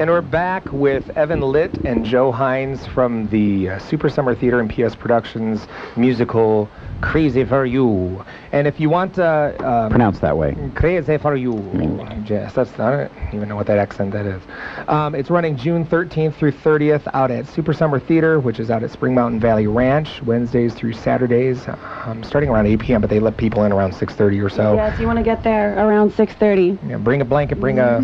And we're back with Evan Litt and Joe HYNES from the Super Summer Theater and PS Productions musical Crazy for You. And if you want to... pronounce that way. Crazy for You. Yes, that's not it. I don't even know what that accent that is. It's running June 13th through 30th out at Super Summer Theater, which is out at Spring Mountain Valley Ranch, Wednesdays through Saturdays, starting around 8 p.m., but they let people in around 6:30 or so. Yes, you want to get there around 6:30. Yeah, bring a blanket, bring a...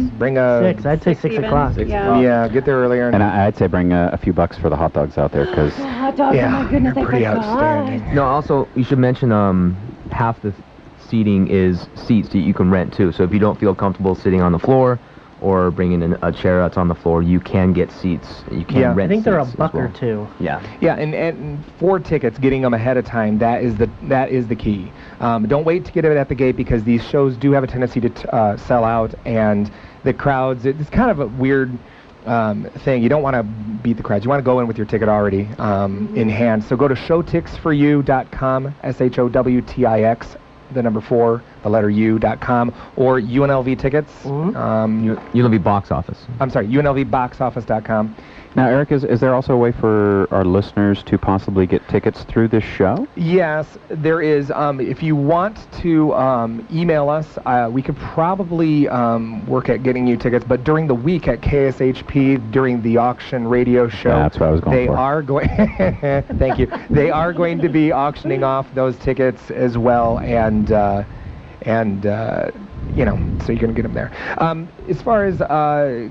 6, I'd say 6 o'clock. Yeah, get there earlier. And I'd say bring a few bucks for the hot dogs out there, because... hot dogs, oh my goodness, they're pretty outstanding. No, also, you should mention half the seating is seats that you can rent, too. So if you don't feel comfortable sitting on the floor or bringing in a chair that's on the floor, you can get seats. You can rent I think they're a seats buck as well. or two. Yeah. Yeah, and for tickets, getting them ahead of time, that is the key. Don't wait to get it at the gate, because these shows do have a tendency to sell out, and the crowds, it's kind of a weird thing. You don't want to beat the crowds. You want to go in with your ticket already in hand. So go to showtixforyou.com, SHOWTIX, the number 4, the letter U.com, or UNLV tickets. UNLV box office. I'm sorry, UNLVboxoffice.com. Now, Eric, is there also a way for our listeners to possibly get tickets through this show? Yes, there is. If you want to email us, we could probably work at getting you tickets, but during the week at KSHP, during the auction radio show, that's what I was going for. Are going thank you. They are going to be auctioning off those tickets as well, and you know, so you're going to get them there. As far as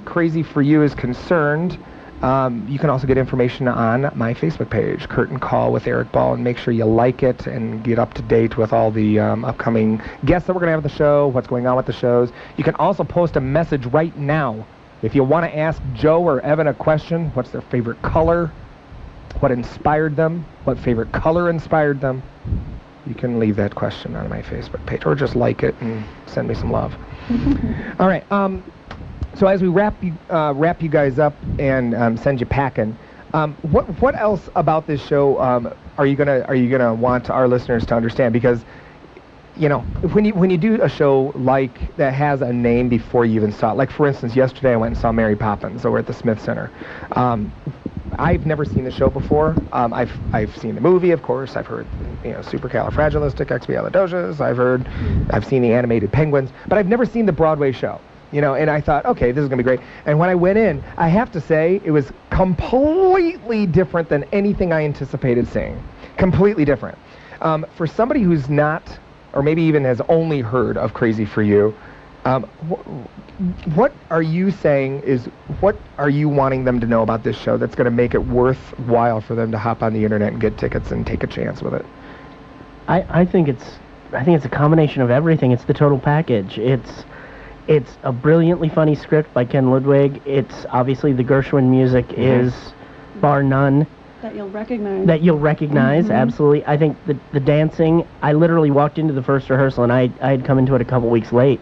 Crazy for You is concerned, you can also get information on my Facebook page, Curtain Call with Erik Ball, and make sure you like it and get up to date with all the upcoming guests that we're going to have at the show, what's going on with the shows. You can also post a message right now. If you want to ask Joe or Evan a question, what's their favorite color, what inspired them, what favorite color inspired them, you can leave that question on my Facebook page, or just like it and send me some love. All right. So as we wrap you guys up and send you packing, what else about this show are you gonna want our listeners to understand? Because, you know, when you do a show like that has a name before you even saw it, like for instance, yesterday I went and saw Mary Poppins over at the Smith Center. I've never seen the show before. I've seen the movie, of course. I've heard, you know, Supercalifragilisticexpialidocious. I've seen the animated Penguins, but I've never seen the Broadway show. You know, and I thought, okay, this is going to be great. And when I went in, I have to say, it was completely different than anything I anticipated seeing. Completely different. For somebody who's not, or maybe even has only heard of Crazy for You, what are you saying is, what are you wanting them to know about this show that's going to make it worthwhile for them to hop on the internet and get tickets and take a chance with it? I think it's a combination of everything. It's the total package. It's a brilliantly funny script by Ken Ludwig. It's obviously the Gershwin music is bar none. That you'll recognize. Absolutely. I think the dancing, I literally walked into the first rehearsal, and I had come into it a couple weeks late,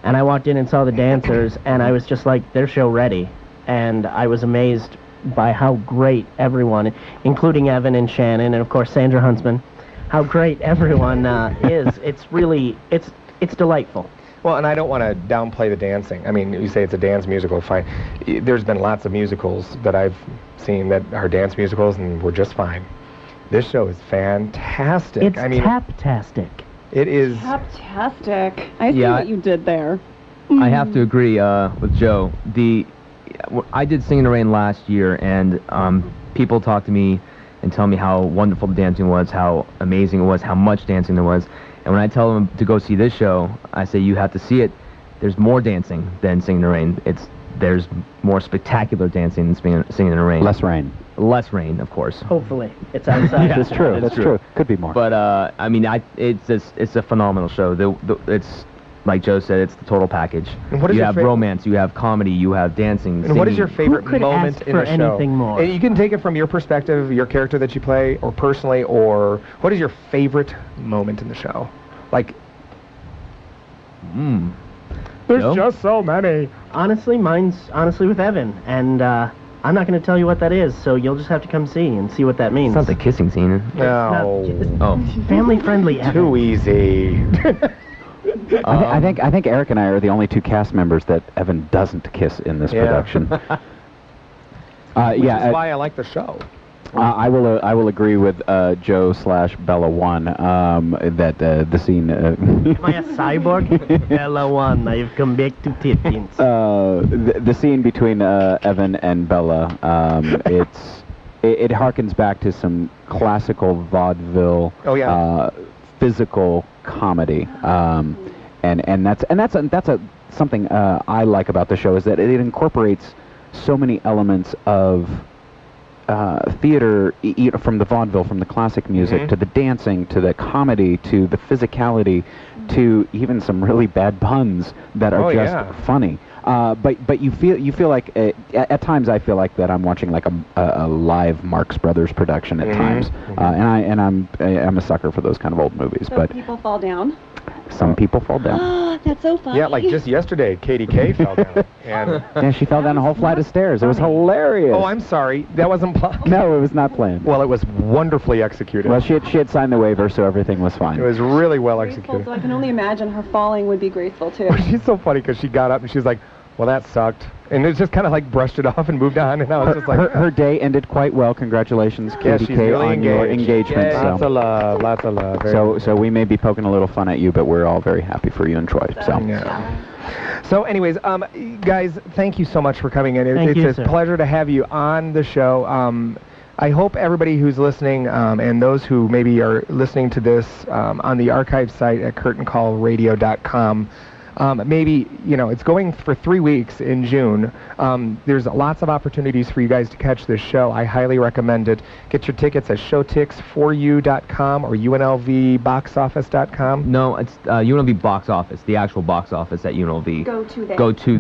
and I walked in and saw the dancers, and I was just like, they're show ready. And I was amazed by how great everyone, including Evan and Shannon, and of course Sandra Huntsman, how great everyone is. It's really, it's delightful. Well, and I don't want to downplay the dancing. I mean, you say it's a dance musical, fine. There's been lots of musicals that I've seen that are dance musicals, and were just fine. This show is fantastic. It's tap-tastic. It is. Tap-tastic. I see what you did there. I have to agree with Joe. I did Sing in the Rain last year, and people talk to me and tell me how wonderful the dancing was, how amazing it was, how much dancing there was. And when I tell them to go see this show, I say, you have to see it. There's more dancing than Singing in the Rain. There's more spectacular dancing than Singing in the Rain. Less rain. Less rain, of course. Hopefully. It's outside. That's true. That's true. Could be more. But, I mean, it's a phenomenal show. It's, like Joe said, it's the total package. And what is you have romance, you have comedy, you have dancing, and singing. what is your favorite moment in the show? Anything more? And you can take it from your perspective, your character that you play, or personally, or what is your favorite moment in the show? Like, there's just so many. Honestly, mine's with Evan, and I'm not going to tell you what that is, so you'll just have to come see and see what that means. It's not the kissing scene. No. Family friendly, Evan. Too easy. I think Eric and I are the only two cast members that Evan doesn't kiss in this production. Which is why I like the show. I will agree with Joe/Bella 1 that the scene. Am I a cyborg? Bella 1, I've come back to Tippins. The scene between Evan and Bella, it harkens back to some classical vaudeville, physical comedy, and that's something I like about the show, is that it incorporates so many elements of theater, from the vaudeville, from the classic music, to the dancing, to the comedy, to the physicality, to even some really bad puns that are just funny. But you feel like at times I feel like that I'm watching like a live Marx Brothers production at times, and I'm a sucker for those kind of old movies. So but people fall down. Some people fall down. Oh, that's so funny. Yeah, like just yesterday, Katie K fell down. And yeah, she fell down a whole flight of stairs. It was hilarious. oh, I'm sorry, that wasn't planned. No, it was not planned. Well, it was wonderfully executed. Well, she had signed the waiver, so everything was fine. It was really well Graceful, executed. so I can only imagine her falling would be graceful too. She's so funny because she got up and she's like, well, that sucked. And it just kind of like brushed it off and moved on. And I was just like... Her day ended quite well. Congratulations, Katie K, really on your engagement. Yay. Lots of love, lots of love. So we may be poking a little fun at you, but we're all very happy for you and Troy. So anyways, guys, thank you so much for coming in. It's a pleasure to have you on the show. I hope everybody who's listening, and those who maybe are listening to this on the archive site at curtaincallradio.com, maybe, it's going for 3 weeks in June. There's lots of opportunities for you guys to catch this show. I highly recommend it. Get your tickets at showtix4u.com or unlvboxoffice.com. No, it's UNLV box office, the actual box office at UNLV. Go to there. Go to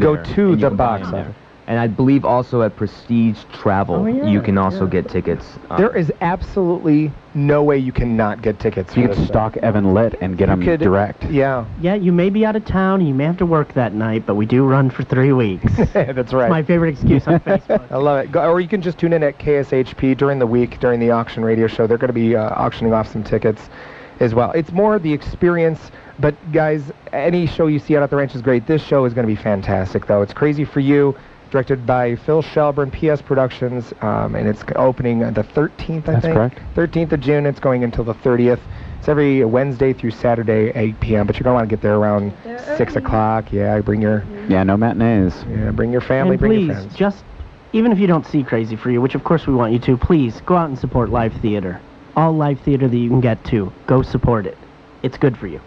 the box office. And I believe also at Prestige Travel, you can also get tickets. There is absolutely no way you cannot get tickets. You could stalk Evan LITT and get them direct. Yeah. Yeah, you may be out of town, you may have to work that night, but we do run for 3 weeks. That's right. My favorite excuse on Facebook. I love it. Or you can just tune in at KSHP during the week, during the auction radio show. They're going to be auctioning off some tickets as well. It's more the experience, but guys, any show you see out at the ranch is great. This show is going to be fantastic, though. It's Crazy for You, directed by Phil Shelburne, PS Productions, and it's opening the 13th, I think. That's correct. 13th of June. It's going until the 30th. It's every Wednesday through Saturday, 8 p.m., but you're going to want to get there around 6 o'clock. Yeah, bring your... Yeah, no matinees. Yeah, bring your family, and bring your friends. Please, just, even if you don't see Crazy for You, which of course we want you to, please go out and support live theater. All live theater that you can get to. Go support it. It's good for you.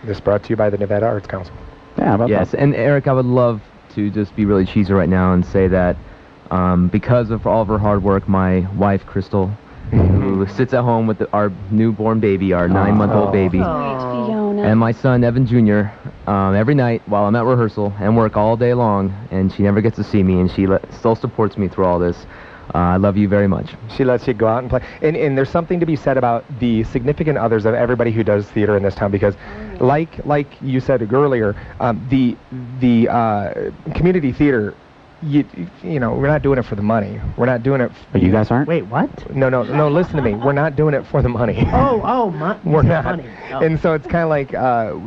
This brought to you by the Nevada Arts Council. Yeah, about yes, that. And Eric, I would love to just be really cheesy right now and say that because of all of her hard work, my wife, Crystal, who sits at home with our newborn baby, our 9-month-old baby, and my son, Evan Jr., every night while I'm at rehearsal and work all day long, and she never gets to see me, and she still supports me through all this. I love you very much. She lets you go out and play. And there's something to be said about the significant others of everybody who does theater in this town, because like you said earlier, the community theater, you know, we're not doing it for the money. We're not doing it... You guys aren't? Wait, what? No, listen to me. We're not doing it for the money. We're not. Money. Oh. And so it's kind of like,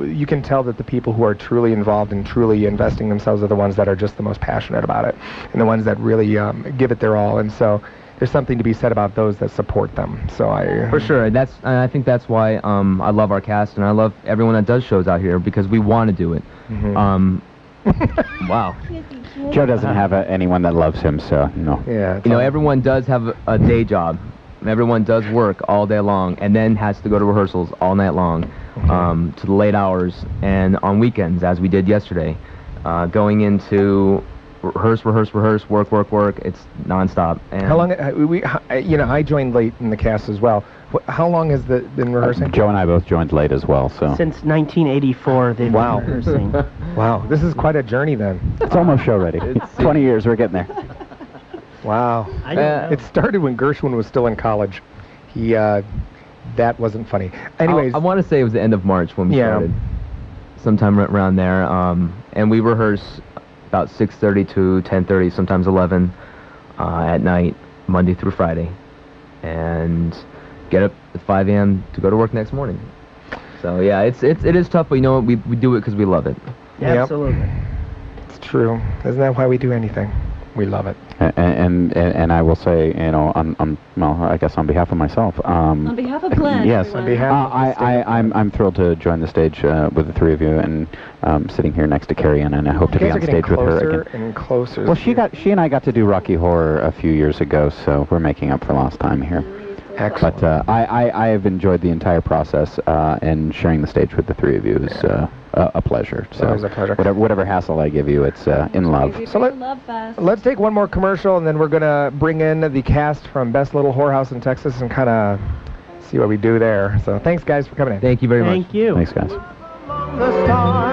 you can tell that the people who are truly involved and truly investing themselves are the ones that are just the most passionate about it, and the ones that really give it their all. And so there's something to be said about those that support them. So For sure. I think that's why I love our cast, and I love everyone that does shows out here, because we want to do it. Wow. Joe doesn't have anyone that loves him, so, Yeah. Everyone does have a day job. Everyone does work all day long and then has to go to rehearsals all night long, to the late hours and on weekends, as we did yesterday. Going into rehearse, work. It's nonstop. And how long? I joined late in the cast as well. How long has been rehearsing? Joe and I both joined late as well. So since 1984, they've been rehearsing. Wow, this is quite a journey then. It's almost show ready. 20 years, we're getting there. Wow. It started when Gershwin was still in college. That wasn't funny. Anyways, I want to say it was the end of March when we started. Sometime around there. And we rehearse about 6:30 to 10:30, sometimes 11 at night, Monday through Friday, and get up at 5 a.m. to go to work next morning. So yeah, it is tough, but you know what? We do it because we love it. Yep. Absolutely. It's true. Isn't that why we do anything? We love it. And I will say, you know, well, I guess on behalf of myself. On behalf of Glenn. Yes. Everyone. On behalf of I'm thrilled to join the stage with the three of you, and sitting here next to Carrie Ann, and I hope to be on stage with her again. And closer. Well, she and I got to do Rocky Horror a few years ago, so we're making up for lost time here. Excellent. But I have enjoyed the entire process, and sharing the stage with the three of you is a pleasure. So always a pleasure. Whatever hassle I give you, it's in love. So let's take one more commercial, and then we're going to bring in the cast from Best Little Whorehouse in Texas and kind of see what we do there. So thanks, guys, for coming in. Thank you very much. Thank you. Thanks, guys. The stars.